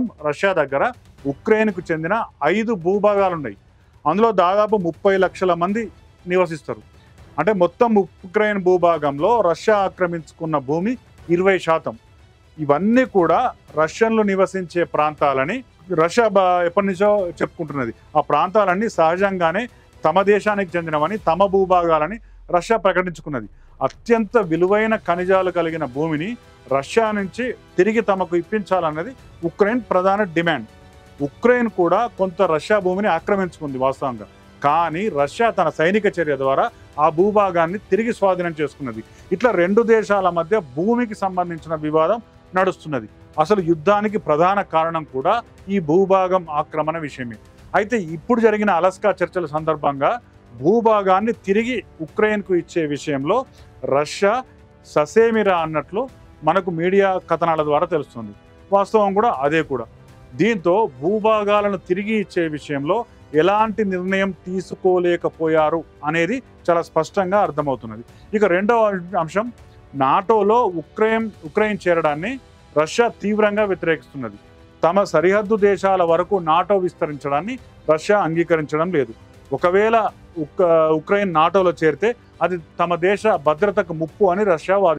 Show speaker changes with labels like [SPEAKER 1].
[SPEAKER 1] Russia దగ్గర ఉక్రెయిన్కు చెందిన 5 భూభాగాలు ఉన్నాయి. అందులో దాదాపు 30 లక్షల మంది నివసిస్తారు. అంటే మొత్తం ఉక్రెయిన్ భూభాగంలో రష్యా ఆక్రమించుకున్న భూమి 20%. ఇవన్నీ కూడా రష్యన్లు నివసించే ప్రాంతాలని రష్యా ఎప్పటి నుంచో చెప్పుకుంటున్నది. ఆ ప్రాంతాలన్నీ సహజంగానే తమ దేశానికి చెందినవని, తమ భూభాగాలని రష్యా ప్రకటించుకున్నది. అత్యంత విలువైన ఖనిజాలు కలిగిన భూమిని రష్యా నుంచి తిరిగి తమకు ఇప్పించాలన్నది ఉక్రెయిన్ ప్రధాన డిమాండ్. ఉక్రెయిన్ కూడా కొంత రష్యా భూమిని ఆక్రమించుకుంది వాస్తవంగా. కానీ రష్యా తన సైనిక చర్య ద్వారా ఆ భూభాగాన్ని తిరిగి స్వాధీనం చేసుకున్నది. ఇట్లా రెండు దేశాల మధ్య భూమికి సంబంధించిన వివాదం నడుస్తున్నది. అసలు యుద్ధానికి ప్రధాన కారణం కూడా ఈ భూభాగం ఆక్రమణ విషయమే. అయితే ఇప్పుడు జరిగిన అలస్కా చర్చల సందర్భంగా భూభాగాన్ని తిరిగి ఉక్రెయిన్కు ఇచ్చే విషయంలో రష్యా ససేమిరా అన్నట్లు మనకు మీడియా కథనాల ద్వారా తెలుస్తుంది. వాస్తవం కూడా అదే కూడా. దీంతో భూభాగాలను తిరిగి ఇచ్చే విషయంలో ఎలాంటి నిర్ణయం తీసుకోలేకపోయారు అనేది చాలా స్పష్టంగా అర్థమవుతున్నది. ఇక రెండవ అంశం, నాటోలో ఉక్రెయిన్ చేరడాన్ని రష్యా తీవ్రంగా వ్యతిరేకిస్తున్నది. తమ సరిహద్దు దేశాల వరకు నాటో విస్తరించడాన్ని రష్యా అంగీకరించడం లేదు. ఒకవేళ ఉక్రెయిన్ నాటోలో చేరితే అది తమ దేశ భద్రతకు ముప్పు అని రష్యా